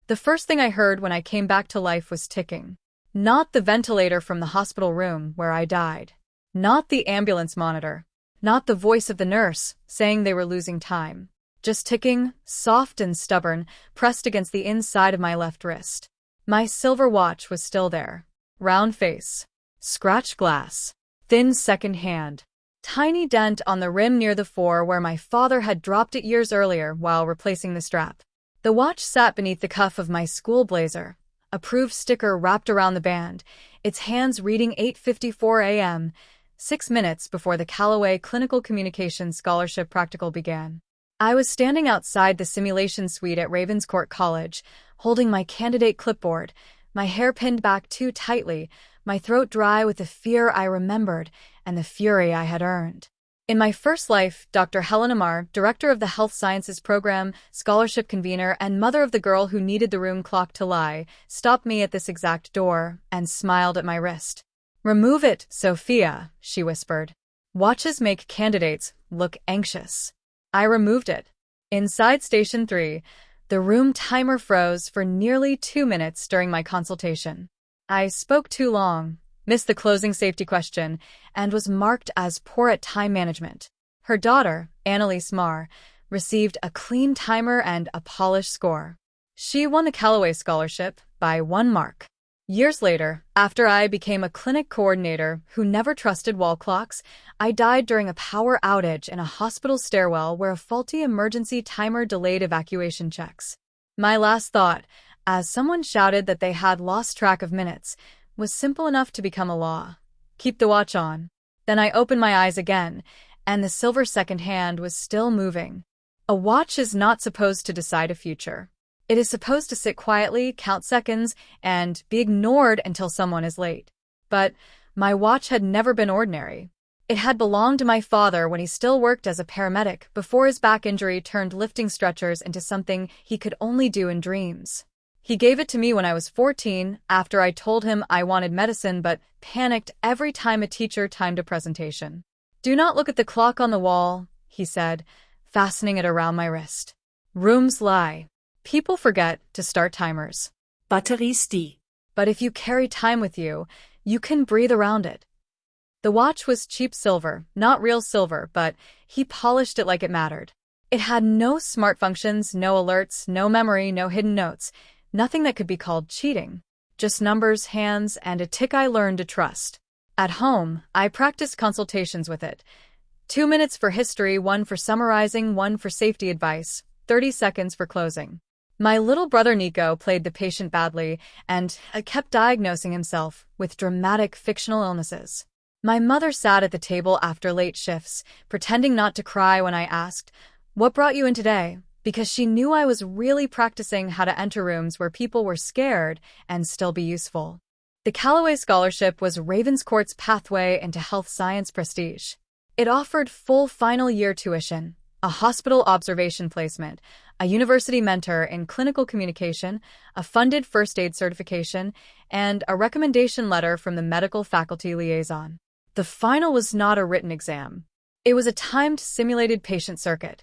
The first thing I heard when I came back to life was ticking. Not the ventilator from the hospital room where I died. Not the ambulance monitor. Not the voice of the nurse saying they were losing time. Just ticking, soft and stubborn, pressed against the inside of my left wrist. My silver watch was still there. Round face. Scratched glass. Thin second hand. Tiny dent on the rim near the 4 where my father had dropped it years earlier while replacing the strap. The watch sat beneath the cuff of my school blazer. Approved sticker wrapped around the band, its hands reading 8:54 a.m., 6 minutes before the Callaway Clinical Communications Scholarship Practical began. I was standing outside the simulation suite at Ravenscourt College, holding my candidate clipboard, my hair pinned back too tightly, my throat dry with the fear I remembered and the fury I had earned. In my first life, Dr. Helen Amar, director of the Health Sciences Program, scholarship convener, and mother of the girl who needed the room clock to lie, stopped me at this exact door and smiled at my wrist. "Remove it, Sophia," she whispered. "Watches make candidates look anxious." I removed it. Inside Station 3, the room timer froze for nearly 2 minutes during my consultation. I spoke too long, missed the closing safety question, and was marked as poor at time management. Her daughter, Annalise Marr, received a clean timer and a polished score. She won the Callaway Scholarship by 1 mark. Years later, after I became a clinic coordinator who never trusted wall clocks, I died during a power outage in a hospital stairwell where a faulty emergency timer delayed evacuation checks. My last thought, as someone shouted that they had lost track of minutes, was simple enough to become a law. Keep the watch on. Then I opened my eyes again, and the silver second hand was still moving. A watch is not supposed to decide a future. It is supposed to sit quietly, count seconds, and be ignored until someone is late. But my watch had never been ordinary. It had belonged to my father when he still worked as a paramedic before his back injury turned lifting stretchers into something he could only do in dreams. He gave it to me when I was 14, after I told him I wanted medicine but panicked every time a teacher timed a presentation. "Do not look at the clock on the wall," he said, fastening it around my wrist. "Rooms lie. People forget to start timers. Batteries die. But if you carry time with you, you can breathe around it." The watch was cheap silver, not real silver, but he polished it like it mattered. It had no smart functions, no alerts, no memory, no hidden notes. Nothing that could be called cheating. Just numbers, hands, and a tick I learned to trust. At home, I practiced consultations with it. 2 minutes for history, 1 for summarizing, 1 for safety advice, 30 seconds for closing. My little brother Nico played the patient badly and kept diagnosing himself with dramatic fictional illnesses. My mother sat at the table after late shifts, pretending not to cry when I asked, "What brought you in today?" because she knew I was really practicing how to enter rooms where people were scared and still be useful. The Callaway Scholarship was Ravenscourt's pathway into health science prestige. It offered full final year tuition, a hospital observation placement, a university mentor in clinical communication, a funded first aid certification, and a recommendation letter from the medical faculty liaison. The final was not a written exam. It was a timed simulated patient circuit.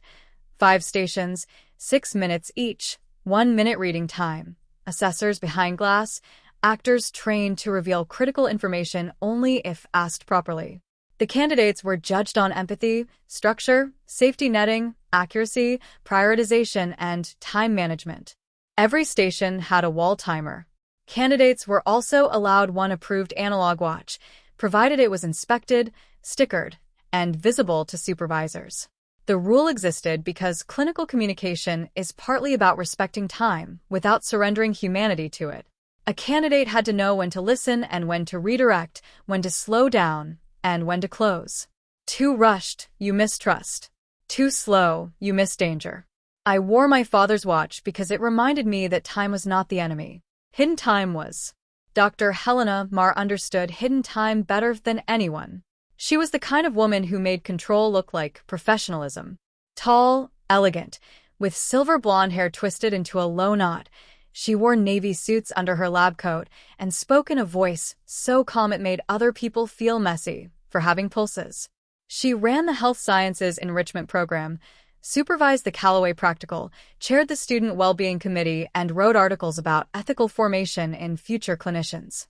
5 stations, 6 minutes each, 1 minute reading time. Assessors behind glass, actors trained to reveal critical information only if asked properly. The candidates were judged on empathy, structure, safety netting, accuracy, prioritization, and time management. Every station had a wall timer. Candidates were also allowed 1 approved analog watch, provided it was inspected, stickered, and visible to supervisors. The rule existed because clinical communication is partly about respecting time without surrendering humanity to it. A candidate had to know when to listen and when to redirect, when to slow down, and when to close. Too rushed, you miss trust. Too slow, you miss danger. I wore my father's watch because it reminded me that time was not the enemy. Hidden time was. Dr. Helena Marr understood hidden time better than anyone. She was the kind of woman who made control look like professionalism. Tall, elegant, with silver blonde hair twisted into a low knot, she wore navy suits under her lab coat and spoke in a voice so calm it made other people feel messy for having pulses. She ran the Health Sciences Enrichment Program, supervised the Callaway Practical, chaired the Student Wellbeing Committee, and wrote articles about ethical formation in future clinicians.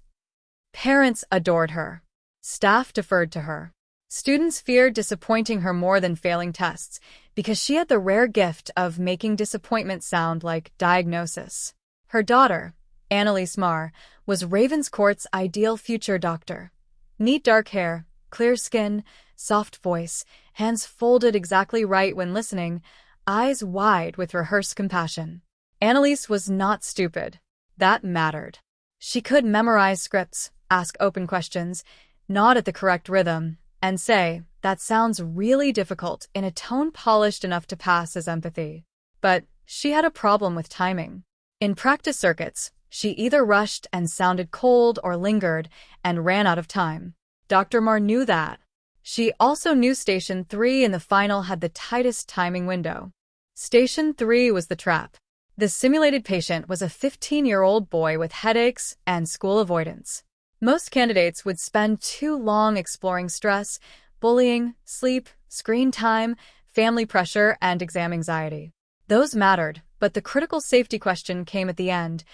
Parents adored her. Staff deferred to her. Students feared disappointing her more than failing tests, because she had the rare gift of making disappointment sound like diagnosis. Her daughter, Annalise Marr, was Ravenscourt's ideal future doctor. Neat dark hair, clear skin, soft voice, hands folded exactly right when listening, eyes wide with rehearsed compassion. Annalise was not stupid. That mattered. She could memorize scripts, ask open questions, nod at the correct rhythm, and say, "That sounds really difficult," in a tone polished enough to pass as empathy. But she had a problem with timing. In practice circuits, she either rushed and sounded cold or lingered and ran out of time. Dr. Marr knew that. She also knew Station 3 in the final had the tightest timing window. Station 3 was the trap. The simulated patient was a 15-year-old boy with headaches and school avoidance. Most candidates would spend too long exploring stress, bullying, sleep, screen time, family pressure, and exam anxiety. Those mattered, but the critical safety question came at the end.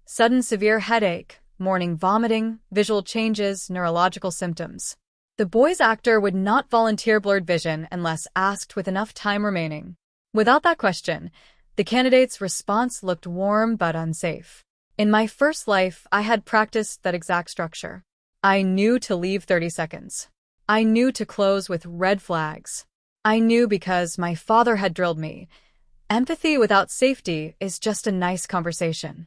Sudden severe headache, morning vomiting, visual changes, neurological symptoms. The boy's actor would not volunteer blurred vision unless asked with enough time remaining. Without that question, the candidate's response looked warm but unsafe. In my first life, I had practiced that exact structure. I knew to leave 30 seconds. I knew to close with red flags. I knew because my father had drilled me. Empathy without safety is just a nice conversation.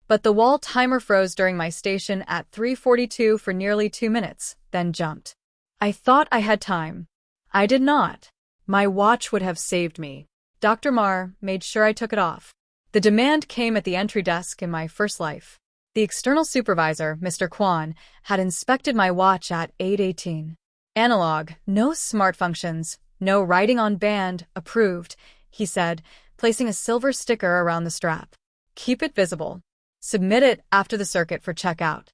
But the wall timer froze during my station at 3:42 for nearly 2 minutes, then jumped. I thought I had time. I did not. My watch would have saved me. Dr. Marr made sure I took it off. The demand came at the entry desk in my first life. The external supervisor, Mr. Kwan, had inspected my watch at 8:18. Analog, no smart functions, no writing on band, approved, he said, placing a silver sticker around the strap. Keep it visible. Submit it after the circuit for checkout.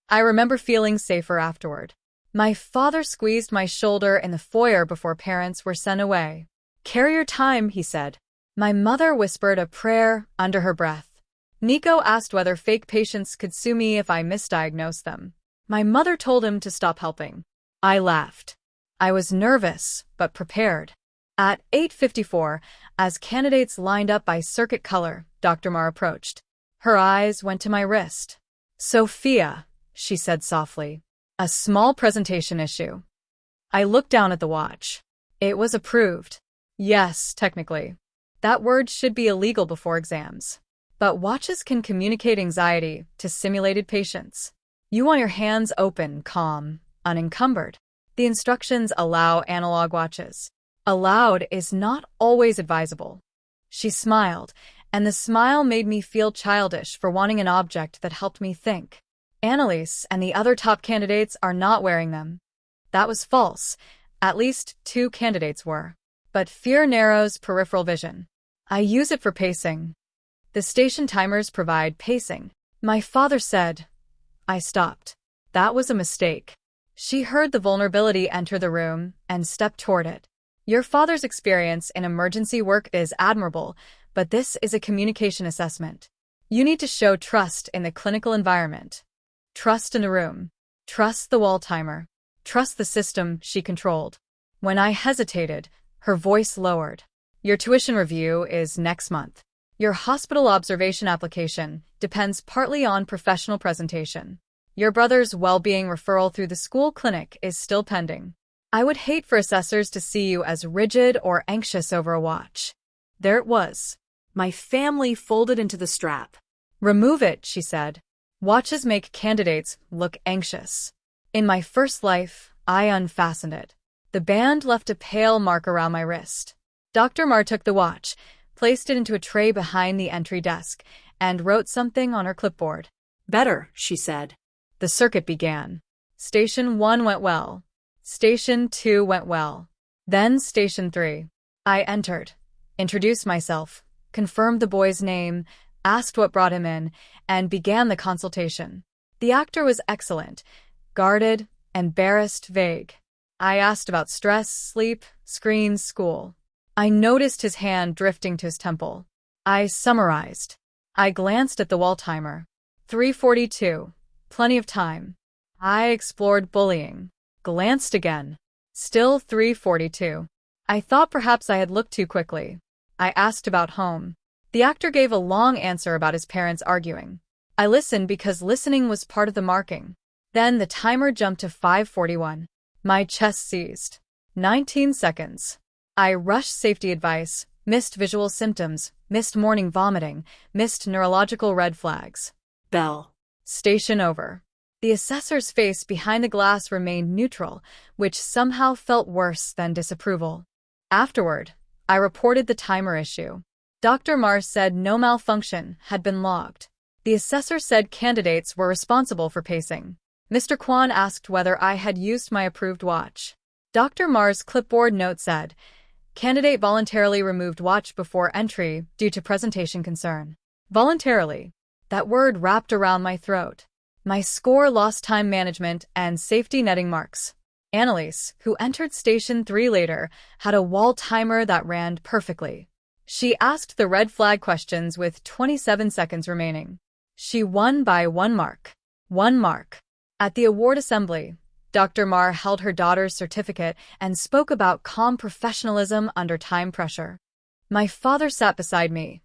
I remember feeling safer afterward. My father squeezed my shoulder in the foyer before parents were sent away. "Carry your time," he said. My mother whispered a prayer under her breath. Nico asked whether fake patients could sue me if I misdiagnosed them. My mother told him to stop helping. I laughed. I was nervous, but prepared. At 8:54, as candidates lined up by circuit color, Dr. Marr approached. Her eyes went to my wrist. "Sophia," she said softly. "A small presentation issue." I looked down at the watch. It was approved. Yes, technically. That word should be illegal before exams. But watches can communicate anxiety to simulated patients. You want your hands open, calm, unencumbered. The instructions allow analog watches. Allowed is not always advisable. She smiled, and the smile made me feel childish for wanting an object that helped me think. Annalise and the other top candidates are not wearing them. That was false. At least 2 candidates were. But fear narrows peripheral vision. I use it for pacing. The station timers provide pacing. My father said. I stopped. That was a mistake. She heard the vulnerability enter the room and stepped toward it. Your father's experience in emergency work is admirable, but this is a communication assessment. You need to show trust in the clinical environment. Trust in the room. Trust the wall timer. Trust the system she controlled. When I hesitated, her voice lowered. Your tuition review is next month. Your hospital observation application depends partly on professional presentation. Your brother's well-being referral through the school clinic is still pending. I would hate for assessors to see you as rigid or anxious over a watch. There it was. My family folded into the strap. Remove it, she said. Watches make candidates look anxious. In my first life, I unfastened it. The band left a pale mark around my wrist. Dr. Marr took the watch, placed it into a tray behind the entry desk, and wrote something on her clipboard. Better, she said. The circuit began. Station 1 went well. Station 2 went well. Then Station 3. I entered, introduced myself, confirmed the boy's name, asked what brought him in, and began the consultation. The actor was excellent, guarded, embarrassed, vague. I asked about stress, sleep, screens, school. I noticed his hand drifting to his temple. I summarized. I glanced at the wall timer. 3:42. Plenty of time. I explored bullying. Glanced again. Still 3:42. I thought perhaps I had looked too quickly. I asked about home. The actor gave a long answer about his parents arguing. I listened because listening was part of the marking. Then the timer jumped to 5:41. My chest seized. 19 seconds. I rushed safety advice, missed visual symptoms, missed morning vomiting, missed neurological red flags. Bell. Station over. The assessor's face behind the glass remained neutral, which somehow felt worse than disapproval. Afterward, I reported the timer issue. Dr. Mars said no malfunction had been logged. The assessor said candidates were responsible for pacing. Mr. Kwan asked whether I had used my approved watch. Dr. Mars' clipboard note said, "Candidate voluntarily removed watch before entry due to presentation concern." Voluntarily. That word wrapped around my throat. My score lost time management and safety netting marks. Annalise, who entered Station 3 later, had a wall timer that ran perfectly. She asked the red flag questions with 27 seconds remaining. She won by 1 mark. 1 mark. At the award assembly, Dr. Mar held her daughter's certificate and spoke about calm professionalism under time pressure. My father sat beside me,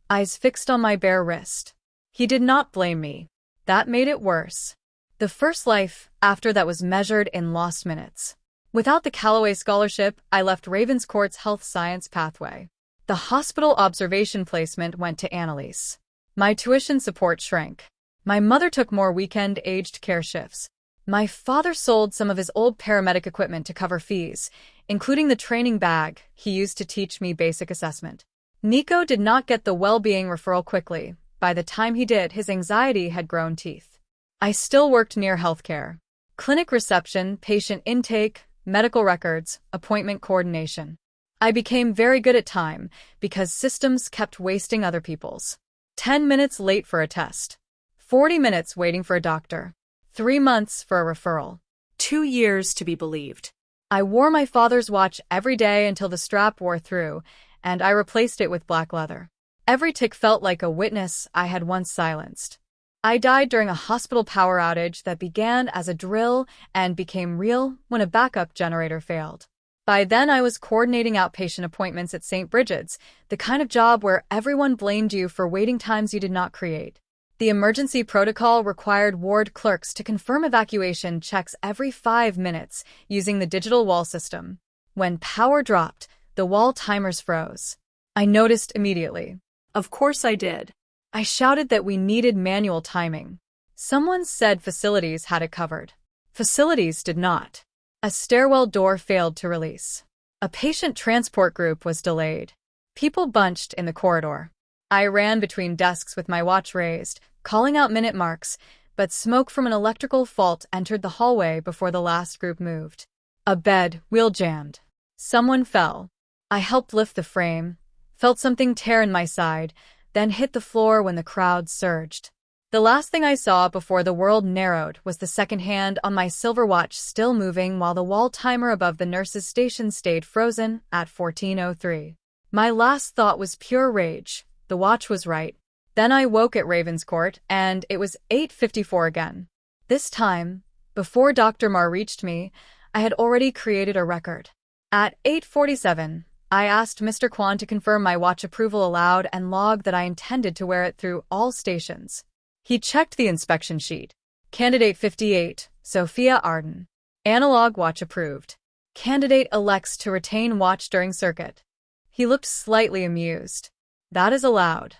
eyes fixed on my bare wrist. He did not blame me. That made it worse. The first life after that was measured in lost minutes. Without the Callaway Scholarship, I left Ravenscourt's health science pathway. The hospital observation placement went to Annalise. My tuition support shrank. My mother took more weekend-aged care shifts. My father sold some of his old paramedic equipment to cover fees, including the training bag he used to teach me basic assessment. Nico did not get the well-being referral quickly. By the time he did, his anxiety had grown teeth. I still worked near healthcare. Clinic reception, patient intake, medical records, appointment coordination. I became very good at time because systems kept wasting other people's. 10 minutes late for a test. 40 minutes waiting for a doctor. 3 months for a referral. 2 years to be believed. I wore my father's watch every day until the strap wore through, and I replaced it with black leather. Every tick felt like a witness I had once silenced. I died during a hospital power outage that began as a drill and became real when a backup generator failed. By then, I was coordinating outpatient appointments at St. Bridget's, the kind of job where everyone blamed you for waiting times you did not create. The emergency protocol required ward clerks to confirm evacuation checks every 5 minutes using the digital wall system. When power dropped, the wall timers froze. I noticed immediately. Of course I did. I shouted that we needed manual timing. Someone said facilities had it covered. Facilities did not. A stairwell door failed to release. A patient transport group was delayed. People bunched in the corridor. I ran between desks with my watch raised, calling out minute marks, but smoke from an electrical fault entered the hallway before the last group moved. A bed, wheel jammed. Someone fell. I helped lift the frame, felt something tear in my side, then hit the floor when the crowd surged. The last thing I saw before the world narrowed was the second hand on my silver watch still moving while the wall timer above the nurse's station stayed frozen at 14:03. My last thought was pure rage. The watch was right. Then I woke at Ravenscourt, and it was 8:54 again. This time, before Dr. Marr reached me, I had already created a record. At 8:47, I asked Mr. Kwan to confirm my watch approval aloud and log that I intended to wear it through all stations. He checked the inspection sheet. Candidate 58, Sophia Arden. Analog watch approved. Candidate elects to retain watch during circuit. He looked slightly amused. That is allowed.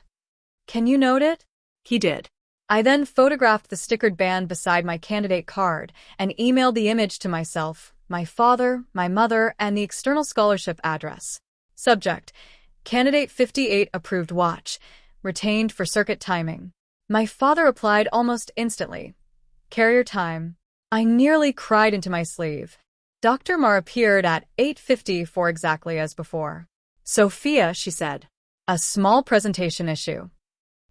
Can you note it? He did. I then photographed the stickered band beside my candidate card and emailed the image to myself, my father, my mother, and the external scholarship address. Subject: Candidate 58 approved watch, retained for circuit timing. My father replied almost instantly. Carrier time. I nearly cried into my sleeve. Dr. Marr appeared at 8:54 exactly as before. Sophia, she said. A small presentation issue.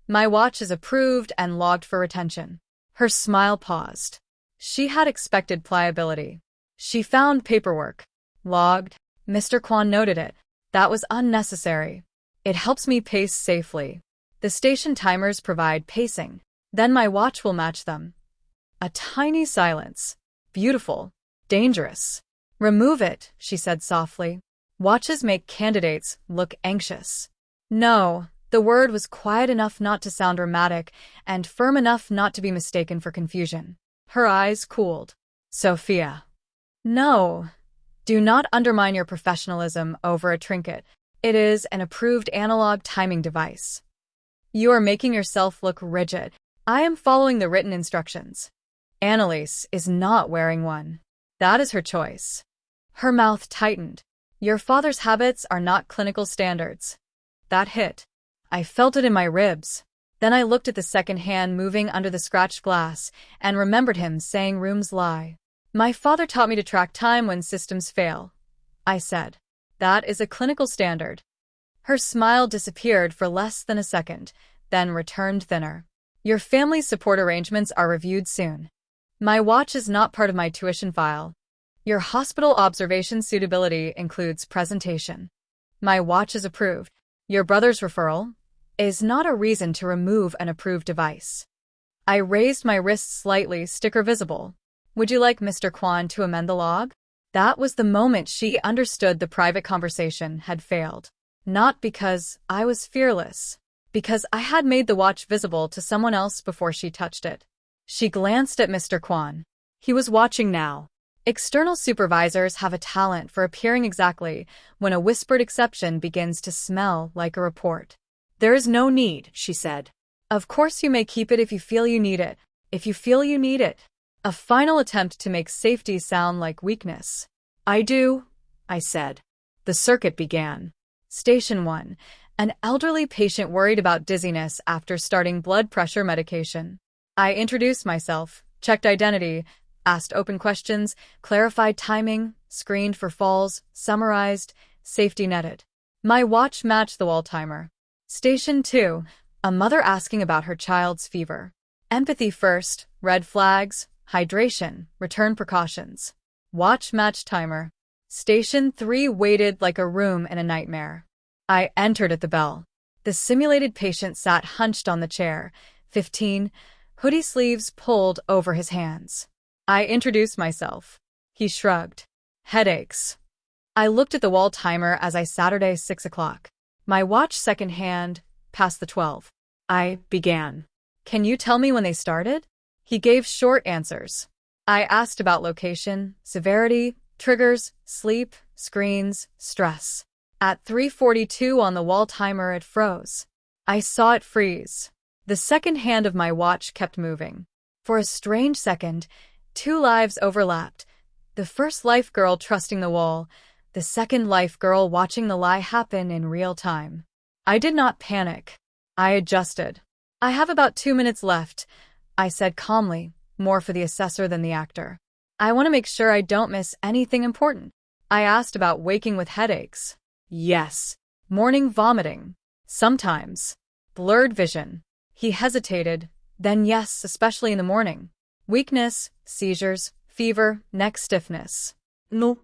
My watch is approved and logged for retention. Her smile paused. She had expected pliability. She found paperwork. Logged. Mr. Kwan noted it. That was unnecessary. It helps me pace safely. The station timers provide pacing. Then my watch will match them. A tiny silence. Beautiful. Dangerous. Remove it, she said softly. Watches make candidates look anxious. No, the word was quiet enough not to sound dramatic and firm enough not to be mistaken for confusion. Her eyes cooled. Sophia. No. Do not undermine your professionalism over a trinket. It is an approved analog timing device. You are making yourself look rigid. I am following the written instructions. Annalise is not wearing one. That is her choice. Her mouth tightened. Your father's habits are not clinical standards. That hit. I felt it in my ribs. Then I looked at the second hand moving under the scratched glass and remembered him saying rooms lie. My father taught me to track time when systems fail. I said. That is a clinical standard. Her smile disappeared for less than a second, then returned thinner. Your family's support arrangements are reviewed soon. My watch is not part of my tuition file. Your hospital observation suitability includes presentation. My watch is approved. Your brother's referral is not a reason to remove an approved device. I raised my wrist slightly, sticker visible. Would you like Mr. Kwan to amend the log? That was the moment she understood the private conversation had failed. Not because I was fearless, because I had made the watch visible to someone else before she touched it. She glanced at Mr. Kwan. He was watching now. External supervisors have a talent for appearing exactly when a whispered exception begins to smell like a report. There is no need, she said. Of course you may keep it if you feel you need it. If you feel you need it. A final attempt to make safety sound like weakness. I do, I said. The circuit began. Station 1. An elderly patient worried about dizziness after starting blood pressure medication. I introduced myself, checked identity, asked open questions, clarified timing, screened for falls, summarized, safety netted. My watch matched the wall timer. Station 2. A mother asking about her child's fever. Empathy first, red flags, hydration, return precautions. Watch match timer. Station 3 waited like a room in a nightmare. I entered at the bell. The simulated patient sat hunched on the chair, 15, hoodie sleeves pulled over his hands. I introduced myself. He shrugged. Headaches. I looked at the wall timer as I Saturday 6 o'clock. My watch second hand, past the 12. I began. Can you tell me when they started? He gave short answers. I asked about location, severity, triggers, sleep, screens, stress. At 3:42 on the wall timer it froze. I saw it freeze. The second hand of my watch kept moving. For a strange second, two lives overlapped. The first life girl trusting the wall, the second life girl watching the lie happen in real time. I did not panic. I adjusted. I have about 2 minutes left, I said calmly, more for the assessor than the actor. I want to make sure I don't miss anything important. I asked about waking with headaches. Yes. Morning vomiting. Sometimes. Blurred vision. He hesitated. Then yes, especially in the morning. Weakness, seizures, fever, neck stiffness. No.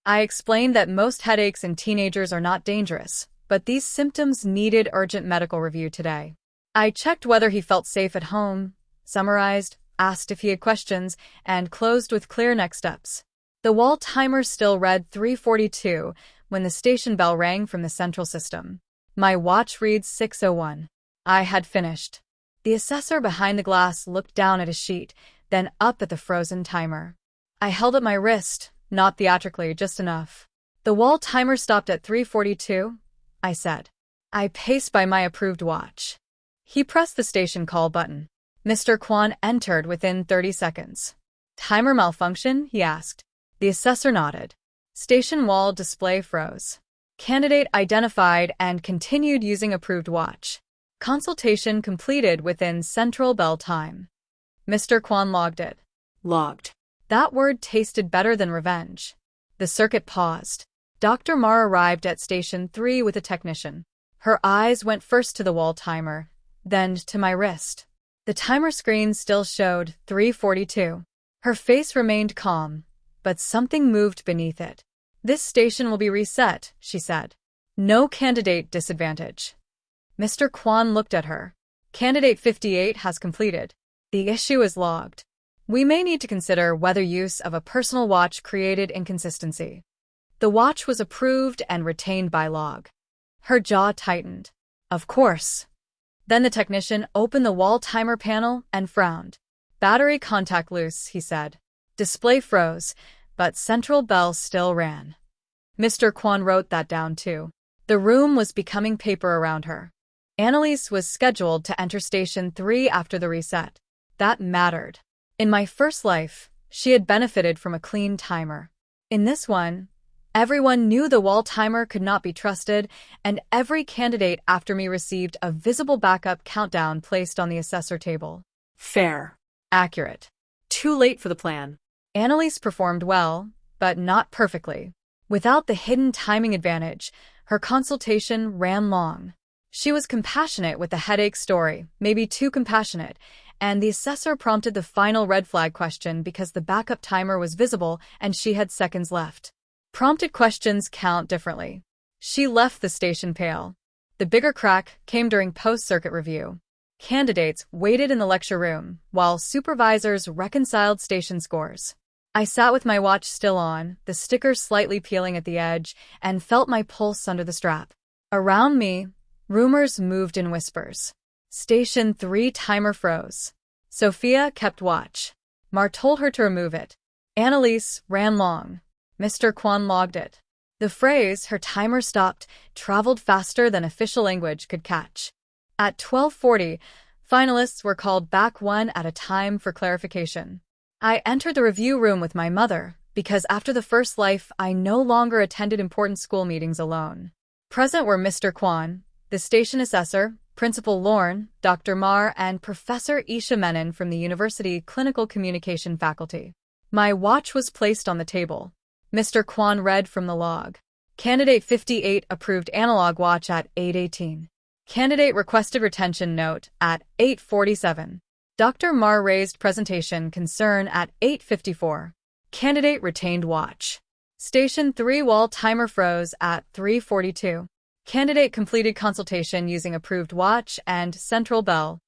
I explained that most headaches in teenagers are not dangerous, but these symptoms needed urgent medical review today. I checked whether he felt safe at home, summarized, asked if he had questions, and closed with clear next steps. The wall timer still read 3:42 when the station bell rang from the central system. My watch reads 6:01. I had finished. The assessor behind the glass looked down at his sheet, then up at the frozen timer. I held up my wrist, not theatrically, just enough. The wall timer stopped at 3:42, I said. I paced by my approved watch. He pressed the station call button. Mr. Kwan entered within 30 seconds. Timer malfunction? He asked. The assessor nodded. Station wall display froze. Candidate identified and continued using approved watch. Consultation completed within central bell time. Mr. Kwan logged it. Logged. That word tasted better than revenge. The circuit paused. Dr. Ma arrived at Station 3 with a technician. Her eyes went first to the wall timer, then to my wrist. The timer screen still showed 3:42. Her face remained calm, but something moved beneath it. This station will be reset, she said. No candidate disadvantage. Mr. Kwan looked at her. Candidate 58 has completed. The issue is logged. We may need to consider whether use of a personal watch created inconsistency. The watch was approved and retained by log. Her jaw tightened. Of course. Then the technician opened the wall timer panel and frowned. Battery contact loose, he said. Display froze, but central bell still ran. Mr. Kwan wrote that down too. The room was becoming paper around her. Annalise was scheduled to enter Station 3 after the reset. That mattered. In my first life, she had benefited from a clean timer. In this one, everyone knew the wall timer could not be trusted, and every candidate after me received a visible backup countdown placed on the assessor table. Fair. Accurate. Too late for the plan. Annalise performed well, but not perfectly. Without the hidden timing advantage, her consultation ran long. She was compassionate with the headache story, maybe too compassionate, and the assessor prompted the final red flag question because the backup timer was visible and she had seconds left. Prompted questions count differently. She left the station pale. The bigger crack came during post-circuit review. Candidates waited in the lecture room while supervisors reconciled station scores. I sat with my watch still on, the sticker slightly peeling at the edge, and felt my pulse under the strap. Around me, rumors moved in whispers. Station 3 timer froze. Sophia kept watch. Mar told her to remove it. Annalise ran long. Mr. Kwan logged it. The phrase, her timer stopped, traveled faster than official language could catch. At 12:40, finalists were called back one at a time for clarification. I entered the review room with my mother, because after the first life, I no longer attended important school meetings alone. Present were Mr. Kwan, the station assessor, Principal Lorne, Dr. Mar, and Professor Isha Menon from the University Clinical Communication faculty. My watch was placed on the table. Mr. Kwan read from the log. Candidate 58 approved analog watch at 8:18. Candidate requested retention note at 8:47. Dr. Mar raised presentation concern at 8:54. Candidate retained watch. Station 3 wall timer froze at 3:42. Candidate completed consultation using approved watch and central bell.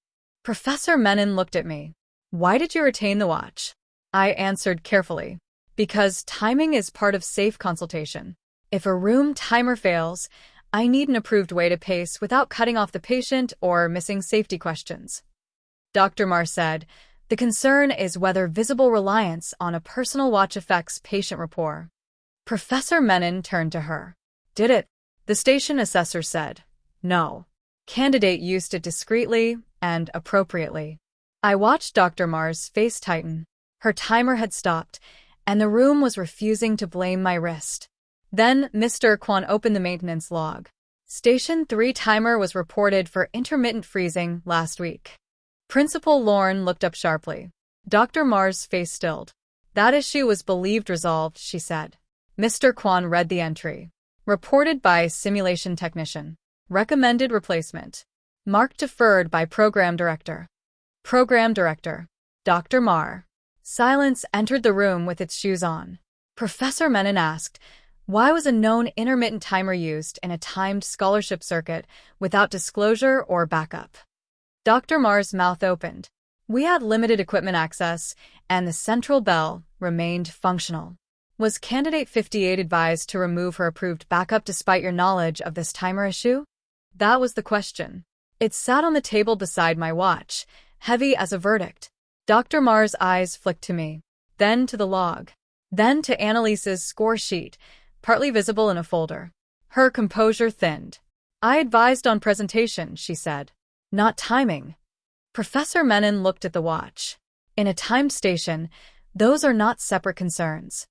Professor Menon looked at me. Why did you retain the watch? I answered carefully. Because timing is part of safe consultation. If a room timer fails, I need an approved way to pace without cutting off the patient or missing safety questions. Dr. Mar said, the concern is whether visible reliance on a personal watch affects patient rapport. Professor Menon turned to her. Did it? The station assessor said, no. Candidate used it discreetly and appropriately. I watched Dr. Mar's face tighten. Her timer had stopped, and the room was refusing to blame my wrist. Then Mr. Kwan opened the maintenance log. Station 3 timer was reported for intermittent freezing last week. Principal Lorne looked up sharply. Dr. Mar's face stilled. That issue was believed resolved, she said. Mr. Kwan read the entry. Reported by simulation technician. Recommended replacement. Mark deferred by program director. Program director. Dr. Mar. Silence entered the room with its shoes on. Professor Menon asked, why was a known intermittent timer used in a timed scholarship circuit without disclosure or backup? Dr. Mar's mouth opened. We had limited equipment access, and the central bell remained functional. Was Candidate 58 advised to remove her approved backup despite your knowledge of this timer issue? That was the question. It sat on the table beside my watch, heavy as a verdict. Dr. Mar's eyes flicked to me, then to the log, then to Annalise's score sheet, partly visible in a folder. Her composure thinned. I advised on presentation, she said. Not timing. Professor Menon looked at the watch. In a timed station, those are not separate concerns.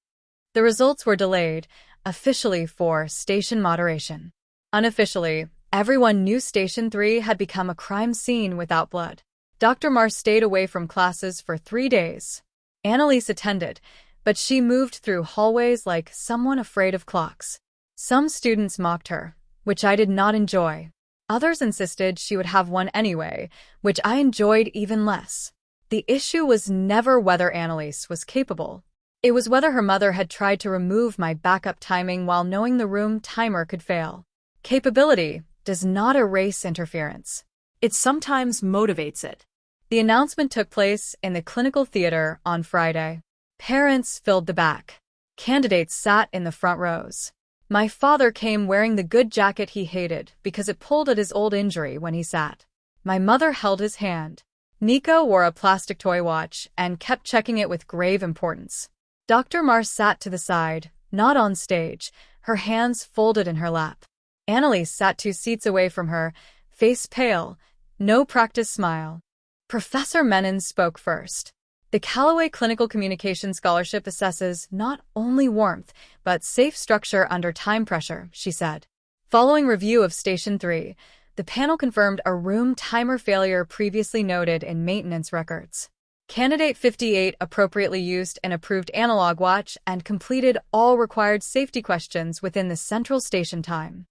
The results were delayed, officially for station moderation. Unofficially, everyone knew Station 3 had become a crime scene without blood. Dr. Mar stayed away from classes for 3 days. Annalise attended, but she moved through hallways like someone afraid of clocks. Some students mocked her, which I did not enjoy. Others insisted she would have one anyway, which I enjoyed even less. The issue was never whether Annalise was capable. It was whether her mother had tried to remove my backup timing while knowing the room timer could fail. Capability does not erase interference. It sometimes motivates it. The announcement took place in the clinical theater on Friday. Parents filled the back. Candidates sat in the front rows. My father came wearing the good jacket he hated because it pulled at his old injury when he sat. My mother held his hand. Nico wore a plastic toy watch and kept checking it with grave importance. Dr. Mars sat to the side, not on stage, her hands folded in her lap. Annalise sat 2 seats away from her, face pale, no practice smile. Professor Menon spoke first. The Callaway Clinical Communication Scholarship assesses not only warmth, but safe structure under time pressure, she said. Following review of Station 3, the panel confirmed a room timer failure previously noted in maintenance records. Candidate 58 appropriately used an approved analog watch and completed all required safety questions within the central station time.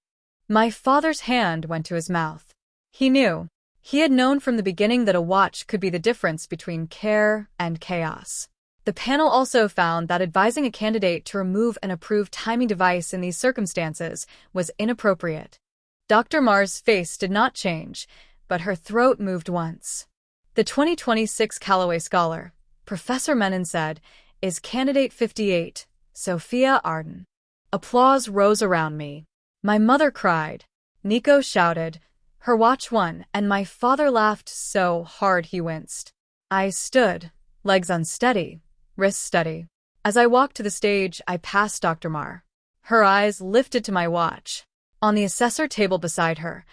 My father's hand went to his mouth. He knew. He had known from the beginning that a watch could be the difference between care and chaos. The panel also found that advising a candidate to remove an approved timing device in these circumstances was inappropriate. Dr. Mar's face did not change, but her throat moved once. The 2026 Callaway Scholar, Professor Menon said, is Candidate 58, Sophia Arden. Applause rose around me. My mother cried. Nico shouted. Her watch won, and my father laughed so hard he winced. I stood, legs unsteady, wrists steady. As I walked to the stage, I passed Dr. Mar. Her eyes lifted to my watch. On the assessor table beside her,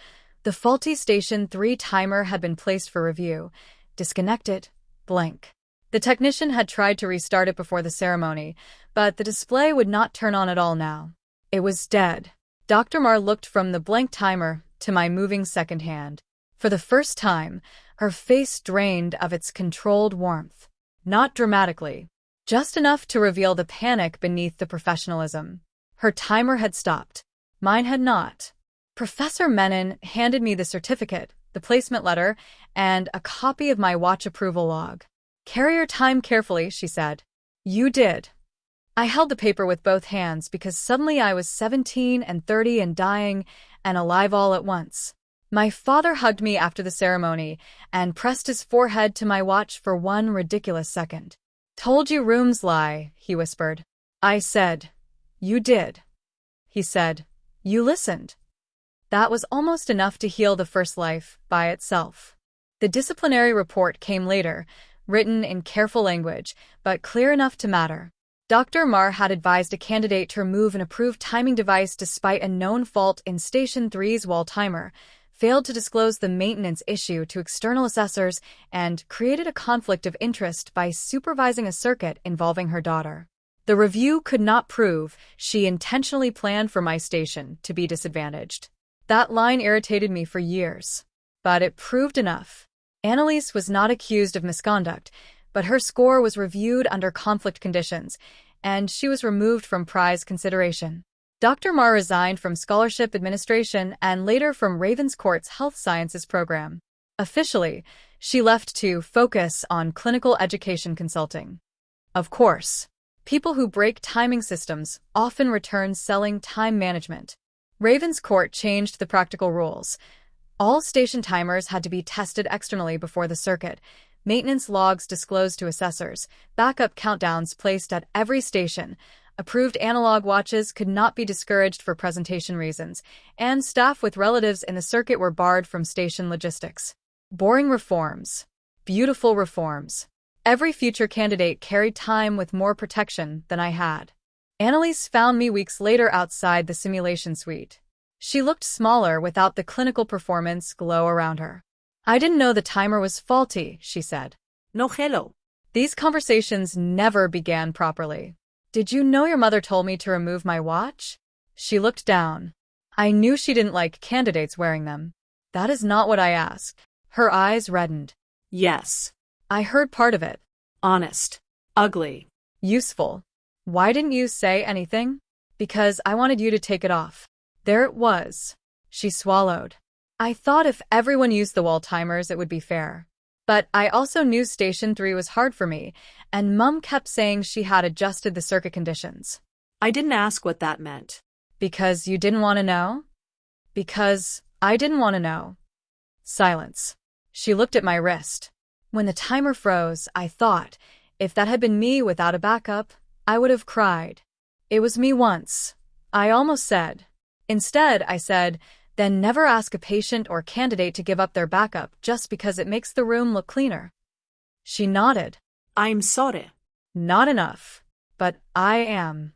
the faulty Station 3 timer had been placed for review. Disconnected, blank. The technician had tried to restart it before the ceremony, but the display would not turn on at all now. It was dead. Dr. Mar looked from the blank timer to my moving second hand. For the first time, her face drained of its controlled warmth. Not dramatically, just enough to reveal the panic beneath the professionalism. Her timer had stopped. Mine had not. Professor Menon handed me the certificate, the placement letter, and a copy of my watch approval log. Carry your time carefully, she said. You did. I held the paper with both hands because suddenly I was 17 and 30 and dying and alive all at once. My father hugged me after the ceremony and pressed his forehead to my watch for one ridiculous second. Told you rooms lie, he whispered. I said, you did. He said, you listened. That was almost enough to heal the first life by itself. The disciplinary report came later, written in careful language, but clear enough to matter. Dr. Mar had advised a candidate to remove an approved timing device despite a known fault in Station 3's wall timer, failed to disclose the maintenance issue to external assessors, and created a conflict of interest by supervising a circuit involving her daughter. The review could not prove she intentionally planned for my station to be disadvantaged. That line irritated me for years. But it proved enough. Annalise was not accused of misconduct, but her score was reviewed under conflict conditions, and she was removed from prize consideration. Dr. Mar resigned from scholarship administration and later from Ravenscourt's health sciences program. Officially, she left to focus on clinical education consulting. Of course, people who break timing systems often return selling time management. Ravenscourt changed the practical rules. All station timers had to be tested externally before the circuit, maintenance logs disclosed to assessors, backup countdowns placed at every station, approved analog watches could not be discouraged for presentation reasons, and staff with relatives in the circuit were barred from station logistics. Boring reforms. Beautiful reforms. Every future candidate carried time with more protection than I had. Annalise found me weeks later outside the simulation suite. She looked smaller without the clinical performance glow around her. I didn't know the timer was faulty, she said. No hello. These conversations never began properly. Did you know your mother told me to remove my watch? She looked down. I knew she didn't like candidates wearing them. That is not what I asked. Her eyes reddened. Yes. I heard part of it. Honest. Ugly. Useful. Why didn't you say anything? Because I wanted you to take it off. There it was. She swallowed. I thought if everyone used the wall timers, it would be fair. But I also knew Station 3 was hard for me, and Mum kept saying she had adjusted the circuit conditions. I didn't ask what that meant. Because you didn't want to know? Because I didn't want to know. Silence. She looked at my wrist. When the timer froze, I thought, if that had been me without a backup, I would have cried. It was me once. I almost said. Instead, I said, then never ask a patient or candidate to give up their backup just because it makes the room look cleaner. She nodded. I'm sorry. Not enough. But I am.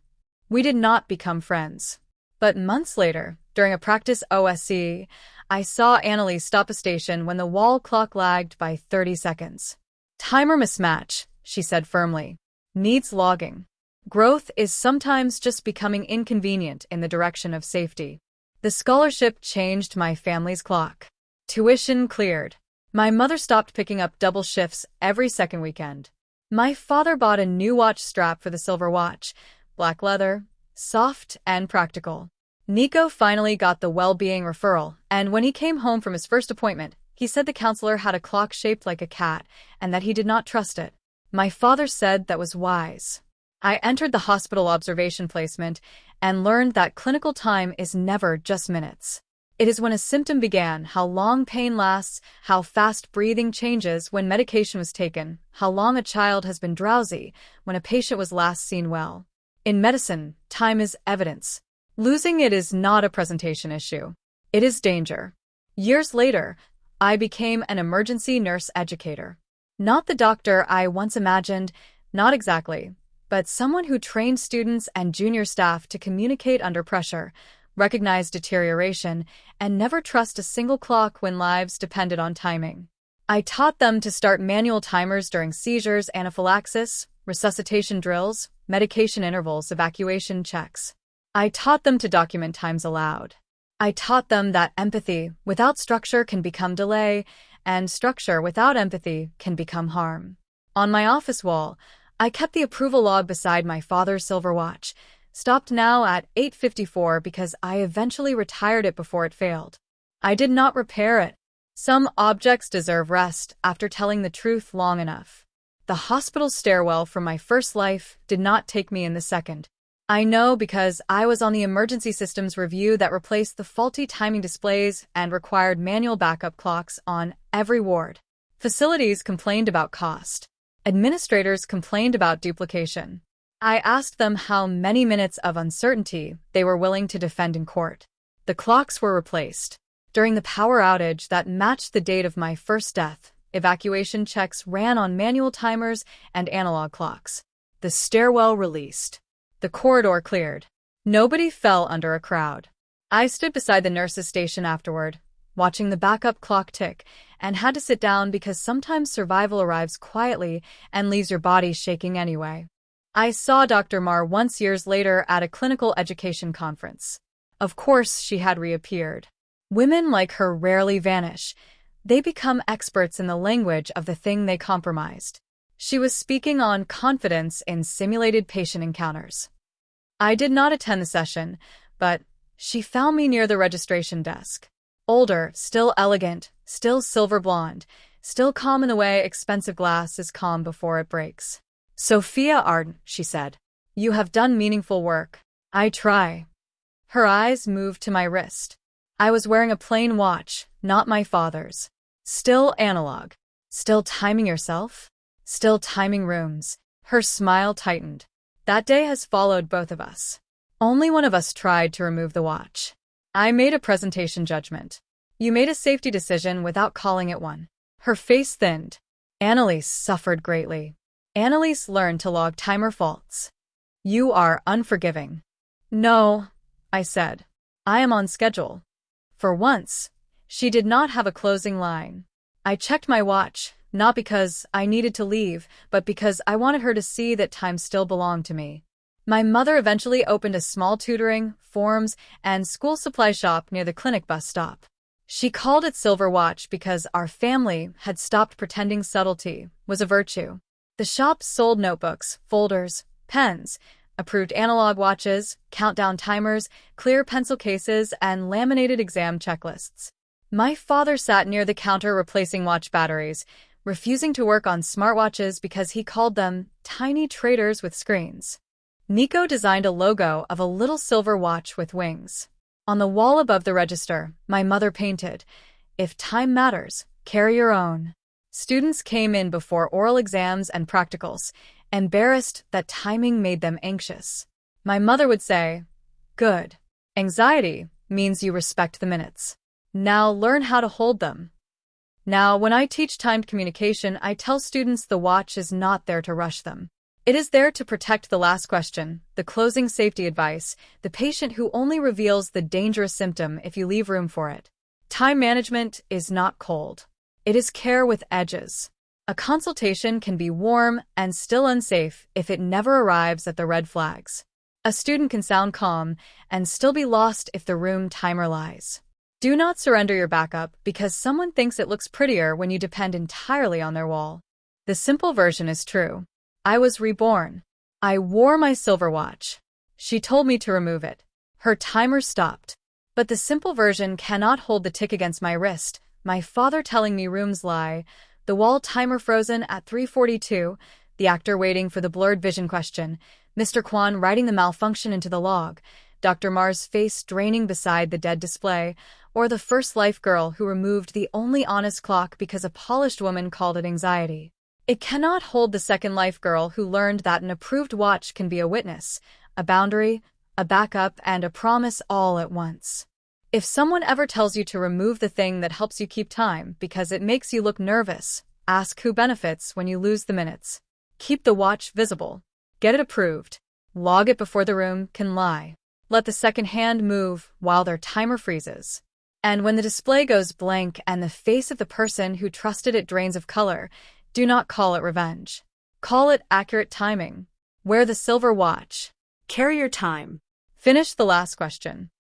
We did not become friends. But months later, during a practice OSC, I saw Annalise stop a station when the wall clock lagged by 30 seconds. Timer mismatch, she said firmly. Needs logging. Growth is sometimes just becoming inconvenient in the direction of safety. The scholarship changed my family's clock. Tuition cleared. My mother stopped picking up double shifts every second weekend. My father bought a new watch strap for the silver watch, black leather, soft and practical. Nico finally got the well-being referral, and when he came home from his first appointment, he said the counselor had a clock shaped like a cat and that he did not trust it. My father said that was wise. I entered the hospital observation placement and learned that clinical time is never just minutes. It is when a symptom began, how long pain lasts, how fast breathing changes when medication was taken, how long a child has been drowsy, when a patient was last seen well. In medicine, time is evidence. Losing it is not a presentation issue. It is danger. Years later, I became an emergency nurse educator. Not the doctor I once imagined, not exactly, but someone who trained students and junior staff to communicate under pressure, recognize deterioration, and never trust a single clock when lives depended on timing. I taught them to start manual timers during seizures, anaphylaxis, resuscitation drills, medication intervals, evacuation checks. I taught them to document times aloud. I taught them that empathy without structure can become delay, and structure without empathy can become harm. On my office wall, I kept the approval log beside my father's silver watch, stopped now at 8:54 because I eventually retired it before it failed. I did not repair it. Some objects deserve rest after telling the truth long enough. The hospital stairwell from my first life did not take me in the second. I know because I was on the emergency systems review that replaced the faulty timing displays and required manual backup clocks on every ward. Facilities complained about cost. Administrators complained about duplication. I asked them how many minutes of uncertainty they were willing to defend in court. The clocks were replaced. During the power outage that matched the date of my first death, evacuation checks ran on manual timers and analog clocks. The stairwell released. The corridor cleared. Nobody fell under a crowd. I stood beside the nurse's station afterward, watching the backup clock tick, and had to sit down because sometimes survival arrives quietly and leaves your body shaking anyway. I saw Dr. Marr once years later at a clinical education conference. Of course, she had reappeared. Women like her rarely vanish. They become experts in the language of the thing they compromised. She was speaking on confidence in simulated patient encounters. I did not attend the session, but she found me near the registration desk. Older, still elegant, still silver blonde, still calm in the way expensive glass is calm before it breaks. Sophia Arden, she said. You have done meaningful work. I try. Her eyes moved to my wrist. I was wearing a plain watch, not my father's. Still analog. Still timing yourself? Still timing rooms. Her smile tightened. That day has followed both of us. Only one of us tried to remove the watch. I made a presentation judgment. You made a safety decision without calling it one. Her face thinned. Annalise suffered greatly. Annalise learned to log timer faults. You are unforgiving. No, I said. I am on schedule. For once, she did not have a closing line. I checked my watch, not because I needed to leave, but because I wanted her to see that time still belonged to me. My mother eventually opened a small tutoring, forms, and school supply shop near the clinic bus stop. She called it Silver Watch because our family had stopped pretending subtlety was a virtue. The shop sold notebooks, folders, pens, approved analog watches, countdown timers, clear pencil cases, and laminated exam checklists. My father sat near the counter replacing watch batteries, refusing to work on smartwatches because he called them tiny traders with screens. Nico designed a logo of a little silver watch with wings. On the wall above the register, my mother painted, "If time matters, carry your own." Students came in before oral exams and practicals, embarrassed that timing made them anxious. My mother would say, "Good. Anxiety means you respect the minutes. Now learn how to hold them." Now, when I teach timed communication, I tell students the watch is not there to rush them. It is there to protect the last question, the closing safety advice, the patient who only reveals the dangerous symptom if you leave room for it. Time management is not cold. It is care with edges. A consultation can be warm and still unsafe if it never arrives at the red flags. A student can sound calm and still be lost if the room timer lies. Do not surrender your backup because someone thinks it looks prettier when you depend entirely on their wall. The simple version is true. I was reborn. I wore my silver watch. She told me to remove it. Her timer stopped. But the simple version cannot hold the tick against my wrist, my father telling me rooms lie, the wall timer frozen at 3:42, the actor waiting for the blurred vision question, Mr. Kwan writing the malfunction into the log, Dr. Mar's face draining beside the dead display, or the first life girl who removed the only honest clock because a polished woman called it anxiety. It cannot hold the second life girl who learned that an approved watch can be a witness, a boundary, a backup, and a promise all at once. If someone ever tells you to remove the thing that helps you keep time because it makes you look nervous, ask who benefits when you lose the minutes. Keep the watch visible. Get it approved. Log it before the room can lie. Let the second hand move while their timer freezes. And when the display goes blank and the face of the person who trusted it drains of color, do not call it revenge. Call it accurate timing. Wear the silver watch. Carry your time. Finish the last question.